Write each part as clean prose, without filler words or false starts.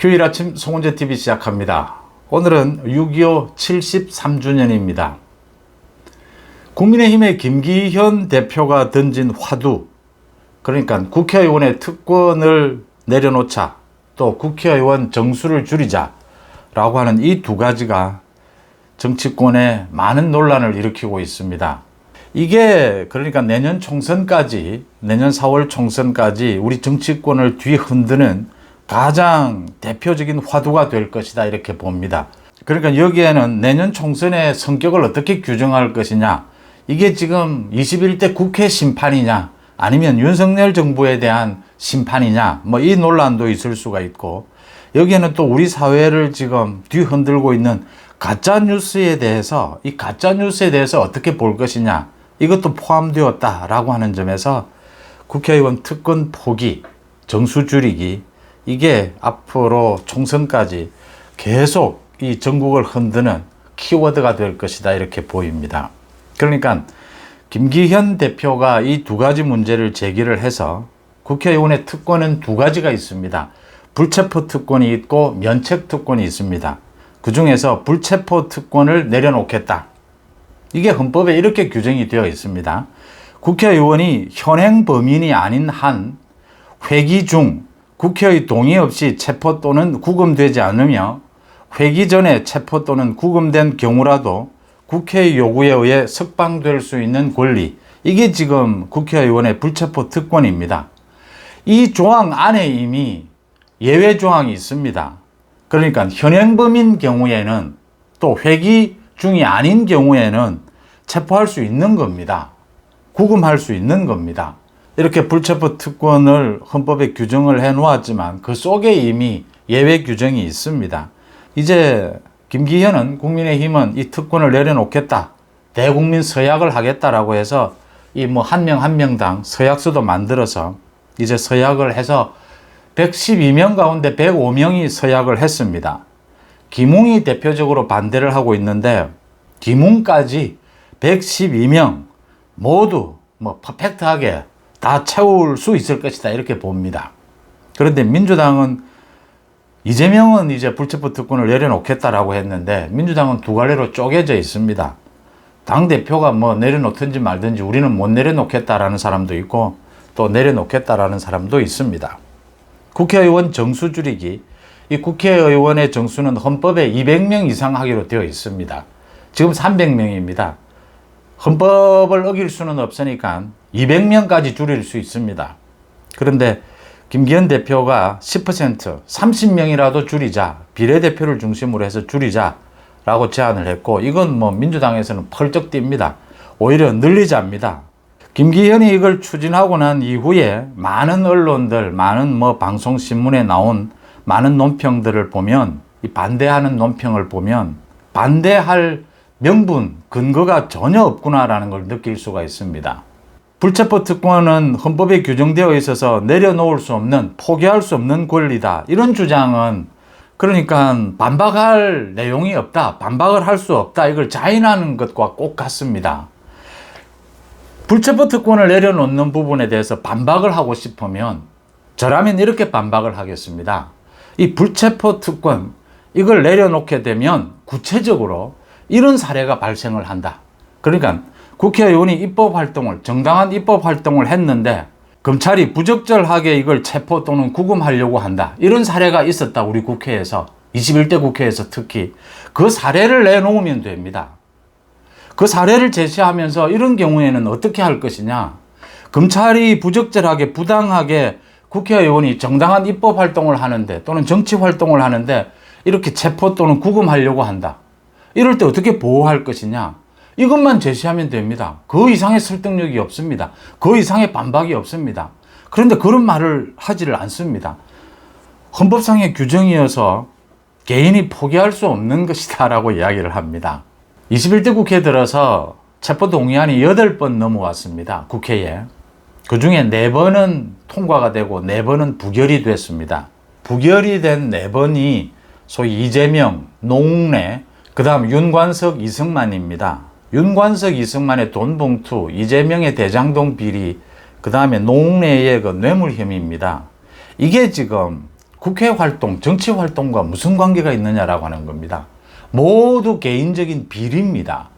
휴일 아침 송은재TV 시작합니다. 오늘은 6.25 73주년입니다. 국민의힘의 김기현 대표가 던진 화두, 그러니까 국회의원의 특권을 내려놓자, 또 국회의원 정수를 줄이자 라고 하는 이 두 가지가 정치권에 많은 논란을 일으키고 있습니다. 이게 그러니까 내년 총선까지, 내년 4월 총선까지 우리 정치권을 뒤흔드는 가장 대표적인 화두가 될 것이다, 이렇게 봅니다. 그러니까 여기에는 내년 총선의 성격을 어떻게 규정할 것이냐, 이게 지금 21대 국회 심판이냐 아니면 윤석열 정부에 대한 심판이냐, 뭐 이 논란도 있을 수가 있고, 여기에는 또 우리 사회를 지금 뒤흔들고 있는 가짜뉴스에 대해서, 이 가짜뉴스에 대해서 어떻게 볼 것이냐, 이것도 포함되었다라고 하는 점에서 국회의원 특권 포기, 정수 줄이기, 이게 앞으로 총선까지 계속 이 전국을 흔드는 키워드가 될 것이다, 이렇게 보입니다. 그러니까 김기현 대표가 이 두 가지 문제를 제기를 해서 국회의원의 특권은 두 가지가 있습니다. 불체포 특권이 있고 면책 특권이 있습니다. 그 중에서 불체포 특권을 내려놓겠다. 이게 헌법에 이렇게 규정이 되어 있습니다. 국회의원이 현행 범인이 아닌 한 회기 중 국회의 동의 없이 체포 또는 구금되지 않으며 회기 전에 체포 또는 구금된 경우라도 국회의 요구에 의해 석방될 수 있는 권리, 이게 지금 국회의원의 불체포 특권입니다. 이 조항 안에 이미 예외 조항이 있습니다. 그러니까 현행 범인 경우에는, 또 회기 중이 아닌 경우에는 체포할 수 있는 겁니다. 구금할 수 있는 겁니다. 이렇게 불체포 특권을 헌법에 규정을 해 놓았지만 그 속에 이미 예외 규정이 있습니다. 이제 김기현은, 국민의힘은 이 특권을 내려놓겠다, 대국민 서약을 하겠다라고 해서 이 뭐 한 명 한 명당 서약서도 만들어서 이제 서약을 해서 112명 가운데 105명이 서약을 했습니다. 김웅이 대표적으로 반대를 하고 있는데, 김웅까지 112명 모두 뭐 퍼펙트하게 다 채울 수 있을 것이다, 이렇게 봅니다. 그런데 민주당은, 이재명은 이제 불체포 특권을 내려놓겠다라고 했는데 민주당은 두 갈래로 쪼개져 있습니다. 당대표가 뭐 내려놓든지 말든지 우리는 못 내려놓겠다라는 사람도 있고, 또 내려놓겠다라는 사람도 있습니다. 국회의원 정수 줄이기, 이 국회의원의 정수는 헌법에 200명 이상 하기로 되어 있습니다. 지금 300명입니다. 헌법을 어길 수는 없으니까 200명까지 줄일 수 있습니다. 그런데 김기현 대표가 10%, 30명이라도 줄이자, 비례대표를 중심으로 해서 줄이자라고 제안을 했고, 이건 뭐 민주당에서는 펄쩍 뜁니다. 오히려 늘리자입니다. 김기현이 이걸 추진하고 난 이후에 많은 언론들, 많은 뭐 방송 신문에 나온 많은 논평들을 보면, 이 반대하는 논평을 보면 반대할 명분, 근거가 전혀 없구나라는 걸 느낄 수가 있습니다. 불체포 특권은 헌법에 규정되어 있어서 내려놓을 수 없는, 포기할 수 없는 권리다, 이런 주장은 그러니까 반박할 내용이 없다, 반박을 할 수 없다, 이걸 자인하는 것과 꼭 같습니다. 불체포 특권을 내려놓는 부분에 대해서 반박을 하고 싶으면 저라면 이렇게 반박을 하겠습니다. 이 불체포 특권, 이걸 내려놓게 되면 구체적으로 이런 사례가 발생을 한다. 그러니까 국회의원이 입법활동을, 정당한 입법활동을 했는데 검찰이 부적절하게 이걸 체포 또는 구금하려고 한다, 이런 사례가 있었다, 우리 국회에서. 21대 국회에서 특히. 그 사례를 내놓으면 됩니다. 그 사례를 제시하면서 이런 경우에는 어떻게 할 것이냐, 검찰이 부적절하게, 부당하게 국회의원이 정당한 입법활동을 하는데, 또는 정치활동을 하는데 이렇게 체포 또는 구금하려고 한다, 이럴 때 어떻게 보호할 것이냐, 이것만 제시하면 됩니다. 그 이상의 설득력이 없습니다. 그 이상의 반박이 없습니다. 그런데 그런 말을 하지를 않습니다. 헌법상의 규정이어서 개인이 포기할 수 없는 것이다 라고 이야기를 합니다. 21대 국회에 들어서 체포동의안이 8번 넘어왔습니다, 국회에. 그 중에 4번은 통과가 되고 4번은 부결이 됐습니다. 부결이 된 4번이 소위 이재명, 노웅래, 그 다음 윤관석, 이승만입니다. 윤관석, 이승만의 돈 봉투, 이재명의 대장동 비리, 그 다음에 노웅래의 그 뇌물 혐의입니다. 이게 지금 국회 활동, 정치 활동과 무슨 관계가 있느냐라고 하는 겁니다. 모두 개인적인 비리입니다.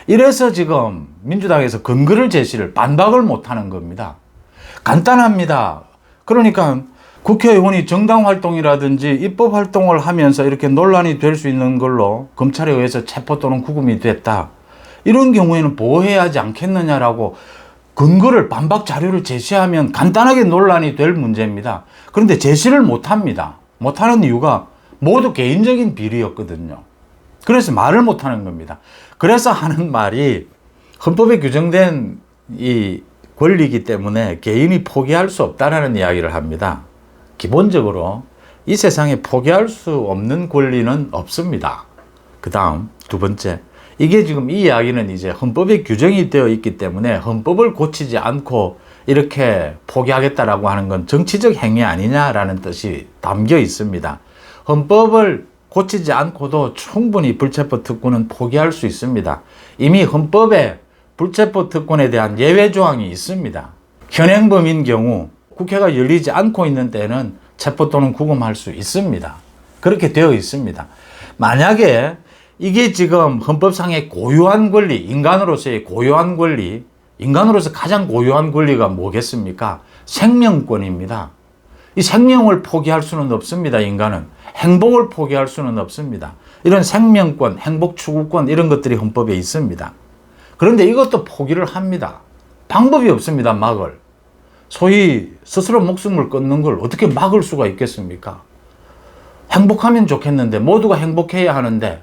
이래서 지금 민주당에서 근거를 제시를 반박을 못하는 겁니다. 간단합니다. 그러니까 국회의원이 정당 활동이라든지 입법 활동을 하면서 이렇게 논란이 될 수 있는 걸로 검찰에 의해서 체포 또는 구금이 됐다. 이런 경우에는 보호해야 하지 않겠느냐라고 근거를 반박 자료를 제시하면 간단하게 논란이 될 문제입니다. 그런데 제시를 못합니다. 못하는 이유가 모두 개인적인 비리였거든요. 그래서 말을 못하는 겁니다. 그래서 하는 말이 헌법에 규정된 이 권리이기 때문에 개인이 포기할 수 없다는 이야기를 합니다. 기본적으로 이 세상에 포기할 수 없는 권리는 없습니다. 그 다음 두 번째, 이게 지금 이 이야기는 이제 헌법에 규정이 되어 있기 때문에 헌법을 고치지 않고 이렇게 포기하겠다라고 하는 건 정치적 행위 아니냐라는 뜻이 담겨 있습니다. 헌법을 고치지 않고도 충분히 불체포 특권은 포기할 수 있습니다. 이미 헌법에 불체포 특권에 대한 예외 조항이 있습니다. 현행범인 경우 국회가 열리지 않고 있는 때는 체포 또는 구금할 수 있습니다. 그렇게 되어 있습니다. 만약에 이게 지금 헌법상의 고유한 권리, 인간으로서의 고유한 권리, 인간으로서 가장 고유한 권리가 뭐겠습니까? 생명권입니다. 이 생명을 포기할 수는 없습니다. 인간은 행복을 포기할 수는 없습니다. 이런 생명권, 행복 추구권 이런 것들이 헌법에 있습니다. 그런데 이것도 포기를 합니다. 방법이 없습니다. 막을. 소위 스스로 목숨을 끊는 걸 어떻게 막을 수가 있겠습니까? 행복하면 좋겠는데, 모두가 행복해야 하는데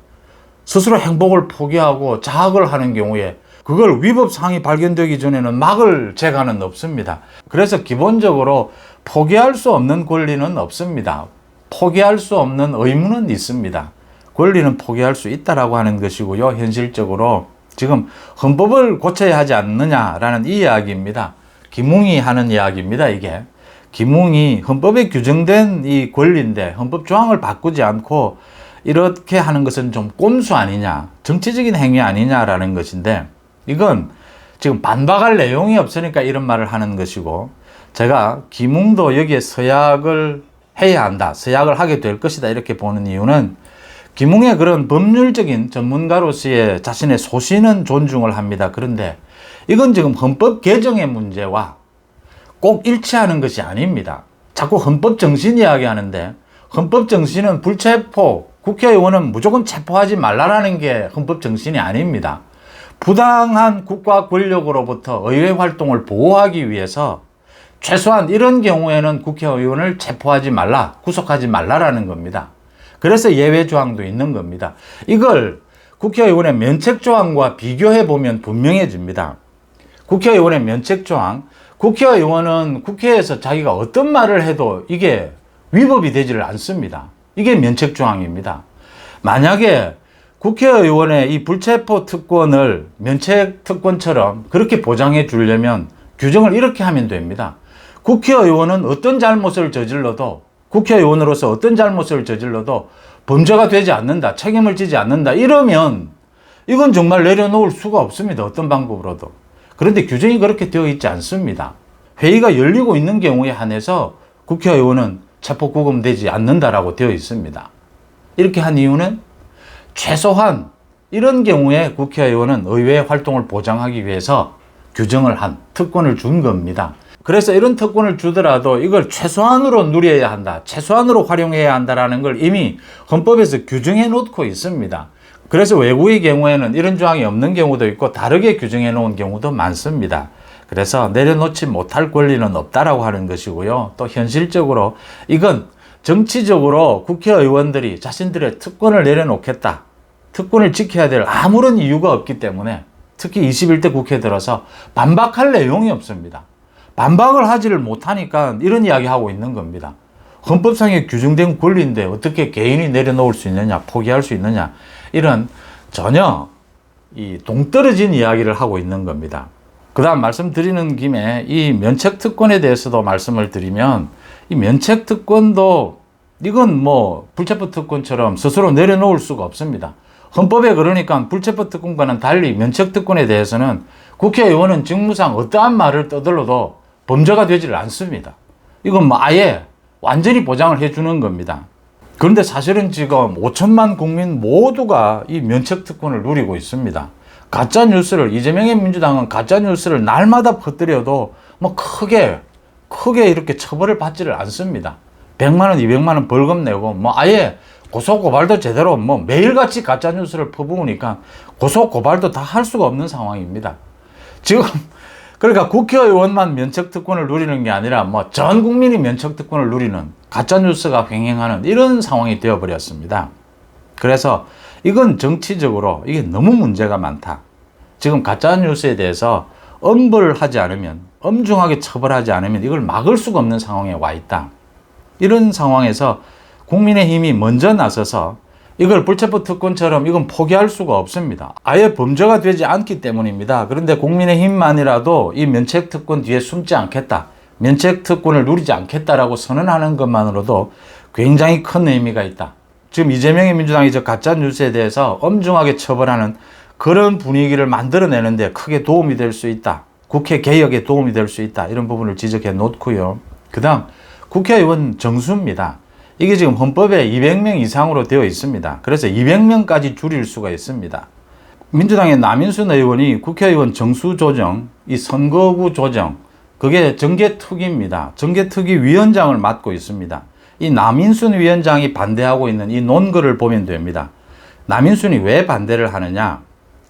스스로 행복을 포기하고 자학을 하는 경우에 그걸 위법사항이 발견되기 전에는 막을 재간은 없습니다. 그래서 기본적으로 포기할 수 없는 권리는 없습니다. 포기할 수 없는 의무는 있습니다. 권리는 포기할 수 있다라고 하는 것이고요. 현실적으로 지금 헌법을 고쳐야 하지 않느냐라는 이 이야기입니다. 김웅이 하는 이야기입니다. 이게 김웅이 헌법에 규정된 이 권리인데 헌법 조항을 바꾸지 않고 이렇게 하는 것은 좀 꼼수 아니냐, 정치적인 행위 아니냐라는 것인데, 이건 지금 반박할 내용이 없으니까 이런 말을 하는 것이고, 제가 김웅도 여기에 서약을 해야 한다, 서약을 하게 될 것이다 이렇게 보는 이유는, 김웅의 그런 법률적인 전문가로서의 자신의 소신은 존중을 합니다. 그런데 이건 지금 헌법 개정의 문제와 꼭 일치하는 것이 아닙니다. 자꾸 헌법 정신 이야기하는데, 헌법 정신은 불체포, 국회의원은 무조건 체포하지 말라라는 게 헌법 정신이 아닙니다. 부당한 국가 권력으로부터 의회 활동을 보호하기 위해서 최소한 이런 경우에는 국회의원을 체포하지 말라, 구속하지 말라라는 겁니다. 그래서 예외 조항도 있는 겁니다. 이걸 국회의원의 면책 조항과 비교해 보면 분명해집니다. 국회의원의 면책 조항, 국회의원은 국회에서 자기가 어떤 말을 해도 이게 위법이 되지를 않습니다. 이게 면책 조항입니다. 만약에 국회의원의 이 불체포 특권을 면책 특권처럼 그렇게 보장해 주려면 규정을 이렇게 하면 됩니다. 국회의원은 어떤 잘못을 저질러도, 국회의원으로서 어떤 잘못을 저질러도 범죄가 되지 않는다, 책임을 지지 않는다, 이러면 이건 정말 내려놓을 수가 없습니다. 어떤 방법으로도. 그런데 규정이 그렇게 되어 있지 않습니다. 회의가 열리고 있는 경우에 한해서 국회의원은 체포 구금되지 않는다라고 되어 있습니다. 이렇게 한 이유는 최소한 이런 경우에 국회의원은 의회 활동을 보장하기 위해서 규정을 한 특권을 준 겁니다. 그래서 이런 특권을 주더라도 이걸 최소한으로 누려야 한다, 최소한으로 활용해야 한다라는 걸 이미 헌법에서 규정해 놓고 있습니다. 그래서 외국의 경우에는 이런 조항이 없는 경우도 있고 다르게 규정해 놓은 경우도 많습니다. 그래서 내려놓지 못할 권리는 없다라고 하는 것이고요. 또 현실적으로 이건 정치적으로 국회의원들이 자신들의 특권을 내려놓겠다, 특권을 지켜야 될 아무런 이유가 없기 때문에 특히 21대 국회에 들어서 반박할 내용이 없습니다. 반박을 하지를 못하니까 이런 이야기 하고 있는 겁니다. 헌법상에 규정된 권리인데 어떻게 개인이 내려놓을 수 있느냐, 포기할 수 있느냐, 이런 전혀 이 동떨어진 이야기를 하고 있는 겁니다. 그 다음 말씀드리는 김에 이 면책특권에 대해서도 말씀을 드리면, 이 면책특권도 이건 뭐 불체포특권처럼 스스로 내려놓을 수가 없습니다. 헌법에 그러니까 불체포특권과는 달리 면책특권에 대해서는 국회의원은 직무상 어떠한 말을 떠들어도 범죄가 되지를 않습니다. 이건 뭐 아예 완전히 보장을 해주는 겁니다. 그런데 사실은 지금 5천만 국민 모두가 이 면책특권을 누리고 있습니다. 가짜뉴스를, 이재명의 민주당은 가짜뉴스를 날마다 퍼뜨려도 뭐 크게 이렇게 처벌을 받지를 않습니다. 100만원, 200만원 벌금 내고 뭐 아예 고소고발도 제대로 뭐 매일같이 가짜뉴스를 퍼부으니까 고소고발도 다 할 수가 없는 상황입니다. 지금 그러니까 국회의원만 면책특권을 누리는 게 아니라 뭐 전 국민이 면책특권을 누리는 가짜뉴스가 횡행하는 이런 상황이 되어버렸습니다. 그래서 이건 정치적으로 이게 너무 문제가 많다. 지금 가짜뉴스에 대해서 엄벌하지 않으면, 엄중하게 처벌하지 않으면 이걸 막을 수가 없는 상황에 와 있다. 이런 상황에서 국민의힘이 먼저 나서서 이걸 불체포 특권처럼 이건 포기할 수가 없습니다. 아예 범죄가 되지 않기 때문입니다. 그런데 국민의힘만이라도 이 면책특권 뒤에 숨지 않겠다, 면책특권을 누리지 않겠다라고 선언하는 것만으로도 굉장히 큰 의미가 있다. 지금 이재명의 민주당이 저 가짜뉴스에 대해서 엄중하게 처벌하는 그런 분위기를 만들어내는데 크게 도움이 될 수 있다. 국회 개혁에 도움이 될 수 있다. 이런 부분을 지적해 놓고요. 그 다음 국회의원 정수입니다. 이게 지금 헌법에 200명 이상으로 되어 있습니다. 그래서 200명까지 줄일 수가 있습니다. 민주당의 남인순 의원이 국회의원 정수 조정, 이 선거구 조정, 그게 정개특위입니다. 정개특위 위원장을 맡고 있습니다. 이 남인순 위원장이 반대하고 있는 이 논거를 보면 됩니다. 남인순이 왜 반대를 하느냐?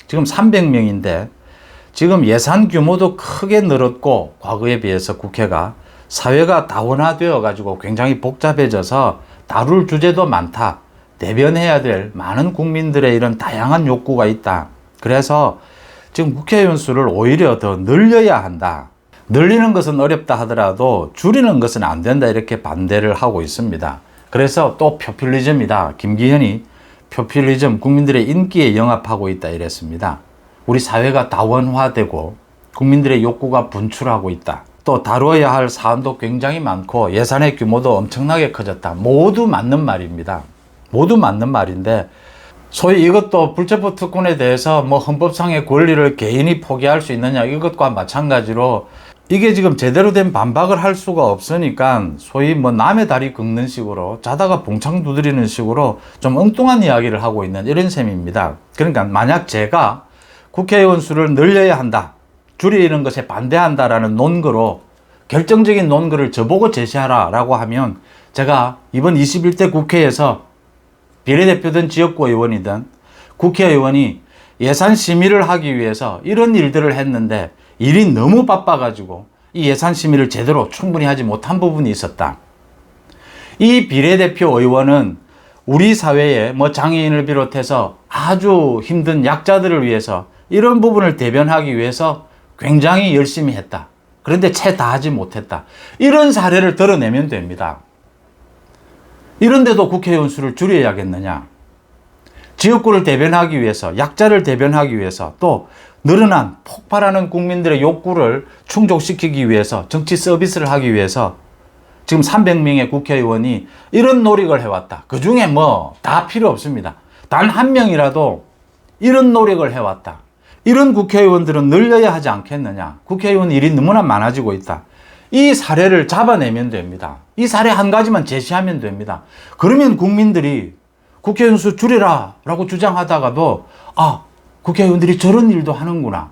지금 300명인데 지금 예산 규모도 크게 늘었고 과거에 비해서 국회가 사회가 다원화되어 가지고 굉장히 복잡해져서 다룰 주제도 많다. 대변해야 될 많은 국민들의 이런 다양한 욕구가 있다. 그래서 지금 국회의원 수를 오히려 더 늘려야 한다. 늘리는 것은 어렵다 하더라도 줄이는 것은 안 된다. 이렇게 반대를 하고 있습니다. 그래서 또 포퓰리즘이다. 김기현이 포퓰리즘, 국민들의 인기에 영합하고 있다 이랬습니다. 우리 사회가 다원화되고 국민들의 욕구가 분출하고 있다. 또 다루어야 할 사안도 굉장히 많고 예산의 규모도 엄청나게 커졌다. 모두 맞는 말입니다. 모두 맞는 말인데 소위 이것도 불체포 특권에 대해서 뭐 헌법상의 권리를 개인이 포기할 수 있느냐, 이것과 마찬가지로 이게 지금 제대로 된 반박을 할 수가 없으니까 소위 뭐 남의 다리 긁는 식으로, 자다가 봉창 두드리는 식으로 좀 엉뚱한 이야기를 하고 있는 이런 셈입니다. 그러니까 만약 제가 국회의원 수를 늘려야 한다, 줄이는 것에 반대한다라는 논거로 결정적인 논거를 저보고 제시하라 라고 하면 제가 이번 21대 국회에서 비례대표든 지역구 의원이든 국회의원이 예산 심의를 하기 위해서 이런 일들을 했는데 일이 너무 바빠가지고 이 예산 심의를 제대로 충분히 하지 못한 부분이 있었다. 이 비례대표 의원은 우리 사회에 뭐 장애인을 비롯해서 아주 힘든 약자들을 위해서 이런 부분을 대변하기 위해서 굉장히 열심히 했다. 그런데 채 다 하지 못했다. 이런 사례를 드러내면 됩니다. 이런데도 국회의원 수를 줄여야겠느냐? 지역구를 대변하기 위해서, 약자를 대변하기 위해서, 또 늘어난 폭발하는 국민들의 욕구를 충족시키기 위해서, 정치 서비스를 하기 위해서 지금 300명의 국회의원이 이런 노력을 해왔다. 그 중에 뭐 다 필요 없습니다. 단 한 명이라도 이런 노력을 해왔다. 이런 국회의원들은 늘려야 하지 않겠느냐. 국회의원 일이 너무나 많아지고 있다. 이 사례를 잡아내면 됩니다. 이 사례 한 가지만 제시하면 됩니다. 그러면 국민들이 국회의원 수 줄여라 라고 주장하다가도 국회의원들이 저런 일도 하는구나.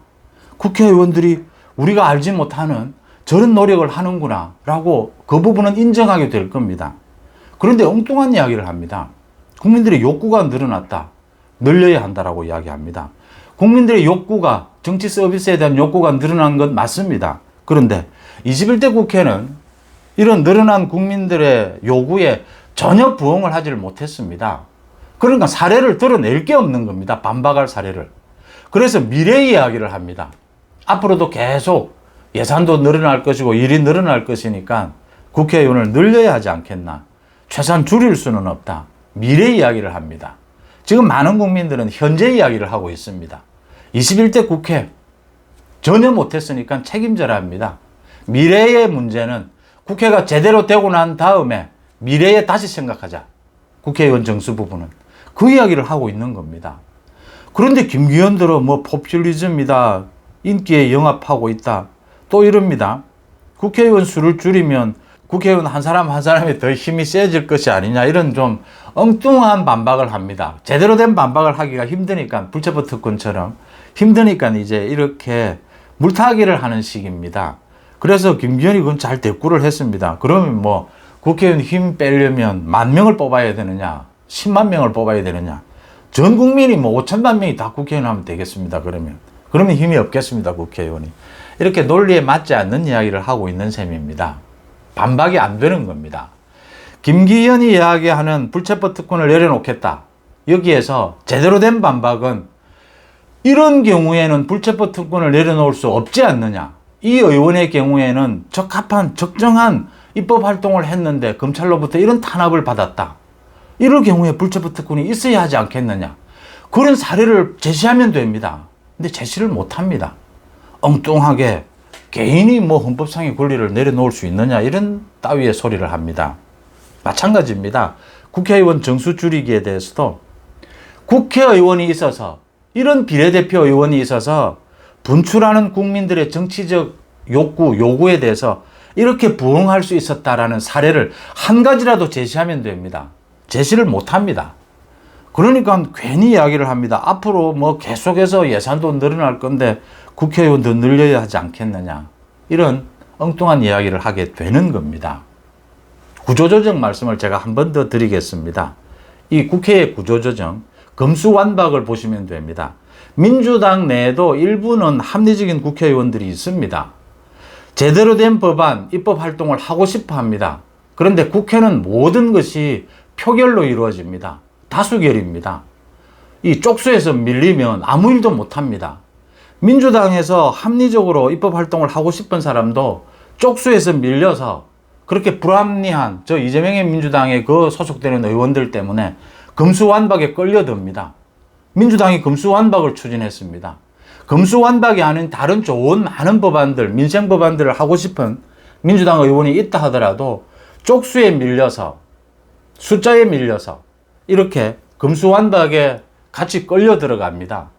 국회의원들이 우리가 알지 못하는 저런 노력을 하는구나 라고 그 부분은 인정하게 될 겁니다. 그런데 엉뚱한 이야기를 합니다. 국민들의 욕구가 늘어났다. 늘려야 한다라고 이야기합니다. 국민들의 욕구가, 정치 서비스에 대한 욕구가 늘어난 건 맞습니다. 그런데 21대 국회는 이런 늘어난 국민들의 요구에 전혀 부응을 하지를 못했습니다. 그러니까 사례를 드러낼 게 없는 겁니다. 반박할 사례를. 그래서 미래 이야기를 합니다. 앞으로도 계속 예산도 늘어날 것이고 일이 늘어날 것이니까 국회의원을 늘려야 하지 않겠나. 최소한 줄일 수는 없다. 미래 이야기를 합니다. 지금 많은 국민들은 현재 이야기를 하고 있습니다. 21대 국회 전혀 못했으니까 책임져라 합니다. 미래의 문제는 국회가 제대로 되고 난 다음에 미래에 다시 생각하자. 국회의원 정수 부분은. 그 이야기를 하고 있는 겁니다. 그런데 김기현 들어 뭐 포퓰리즘이다. 인기에 영합하고 있다. 또 이럽니다. 국회의원 수를 줄이면 국회의원 한 사람 한 사람이 더 힘이 세질 것이 아니냐, 이런 좀 엉뚱한 반박을 합니다. 제대로 된 반박을 하기가 힘드니까, 불체포 특권처럼 힘드니까 이제 이렇게 물타기를 하는 식입니다. 그래서 김기현이 그건 잘 대꾸를 했습니다. 그러면 뭐 국회의원 힘 빼려면 10,000명을 뽑아야 되느냐, 10만 명을 뽑아야 되느냐, 전 국민이 뭐 5천만 명이 다 국회의원 하면 되겠습니다. 그러면 힘이 없겠습니다, 국회의원이. 이렇게 논리에 맞지 않는 이야기를 하고 있는 셈입니다. 반박이 안 되는 겁니다. 김기현이 이야기하는 불체포 특권을 내려놓겠다, 여기에서 제대로 된 반박은 이런 경우에는 불체포 특권을 내려놓을 수 없지 않느냐, 이 의원의 경우에는 적합한 적정한 입법 활동을 했는데 검찰로부터 이런 탄압을 받았다, 이럴 경우에 불체포 특권이 있어야 하지 않겠느냐, 그런 사례를 제시하면 됩니다. 근데 제시를 못합니다. 엉뚱하게 개인이 뭐 헌법상의 권리를 내려놓을 수 있느냐, 이런 따위의 소리를 합니다. 마찬가지입니다. 국회의원 정수 줄이기에 대해서도 국회의원이 있어서, 이런 비례대표 의원이 있어서 분출하는 국민들의 정치적 요구에 대해서 이렇게 부응할 수 있었다라는 사례를 한 가지라도 제시하면 됩니다. 제시를 못합니다. 그러니까 괜히 이야기를 합니다. 앞으로 뭐 계속해서 예산도 늘어날 건데 국회의원도 늘려야 하지 않겠느냐, 이런 엉뚱한 이야기를 하게 되는 겁니다. 구조조정 말씀을 제가 한 번 더 드리겠습니다. 이 국회의 구조조정, 검수완박을 보시면 됩니다. 민주당 내에도 일부는 합리적인 국회의원들이 있습니다. 제대로 된 법안, 입법 활동을 하고 싶어 합니다. 그런데 국회는 모든 것이 표결로 이루어집니다. 다수결입니다. 이 쪽수에서 밀리면 아무 일도 못합니다. 민주당에서 합리적으로 입법 활동을 하고 싶은 사람도 쪽수에서 밀려서 그렇게 불합리한 저 이재명의 민주당에 그 소속되는 의원들 때문에 검수완박에 끌려듭니다. 민주당이 검수완박을 추진했습니다. 검수완박이 아닌 다른 좋은 많은 법안들, 민생 법안들을 하고 싶은 민주당 의원이 있다 하더라도 쪽수에 밀려서, 숫자에 밀려서 이렇게 검수완박에 같이 끌려 들어갑니다.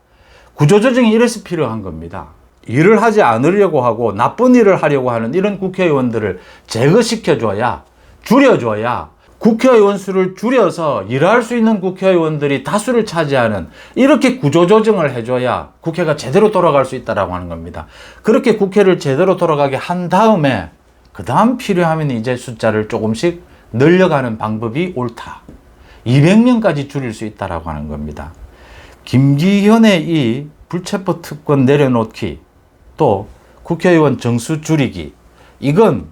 구조조정이 이래서 필요한 겁니다. 일을 하지 않으려고 하고 나쁜 일을 하려고 하는 이런 국회의원들을 제거시켜줘야, 줄여줘야, 국회의원 수를 줄여서 일할 수 있는 국회의원들이 다수를 차지하는, 이렇게 구조조정을 해줘야 국회가 제대로 돌아갈 수 있다고 하는 겁니다. 그렇게 국회를 제대로 돌아가게 한 다음에 그 다음 필요하면 이제 숫자를 조금씩 늘려가는 방법이 옳다. 200명까지 줄일 수 있다고 하는 겁니다. 김기현의 이 불체포 특권 내려놓기, 또 국회의원 정수 줄이기, 이건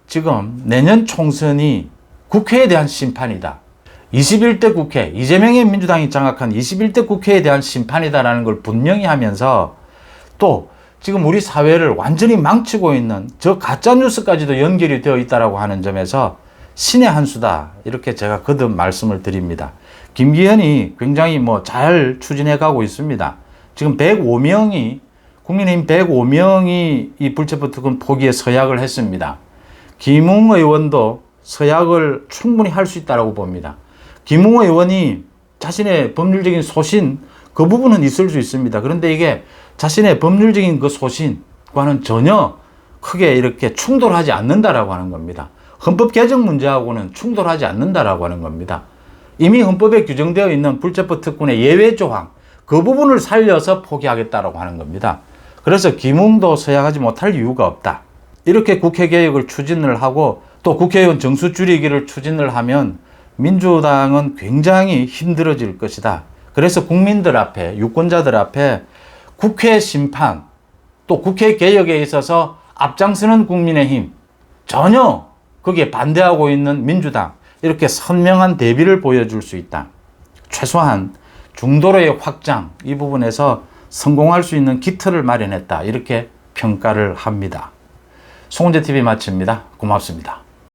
지금 내년 총선이 국회에 대한 심판이다. 21대 국회, 이재명의 민주당이 장악한 21대 국회에 대한 심판이다라는 걸 분명히 하면서, 또 지금 우리 사회를 완전히 망치고 있는 저 가짜뉴스까지도 연결이 되어 있다고 하는 점에서 신의 한 수다, 이렇게 제가 거듭 말씀을 드립니다. 김기현이 굉장히 잘 추진해 가고 있습니다. 지금 105명이, 국민의힘 105명이 이 불체포 특권 포기에 서약을 했습니다. 김웅 의원도 서약을 충분히 할 수 있다고 봅니다. 김웅 의원이 자신의 법률적인 소신, 그 부분은 있을 수 있습니다. 그런데 이게 자신의 법률적인 그 소신과는 전혀 크게 이렇게 충돌하지 않는다라고 하는 겁니다. 헌법 개정 문제하고는 충돌하지 않는다라고 하는 겁니다. 이미 헌법에 규정되어 있는 불체포 특권의 예외 조항, 그 부분을 살려서 포기하겠다라고 하는 겁니다. 그래서 김웅도 서약하지 못할 이유가 없다. 이렇게 국회 개혁을 추진을 하고 또 국회의원 정수 줄이기를 추진을 하면 민주당은 굉장히 힘들어질 것이다. 그래서 국민들 앞에, 유권자들 앞에 국회 심판, 또 국회 개혁에 있어서 앞장서는 국민의힘, 전혀 거기에 반대하고 있는 민주당, 이렇게 선명한 대비를 보여줄 수 있다. 최소한 중도로의 확장, 이 부분에서 성공할 수 있는 기틀을 마련했다. 이렇게 평가를 합니다. 송은재TV 마칩니다. 고맙습니다.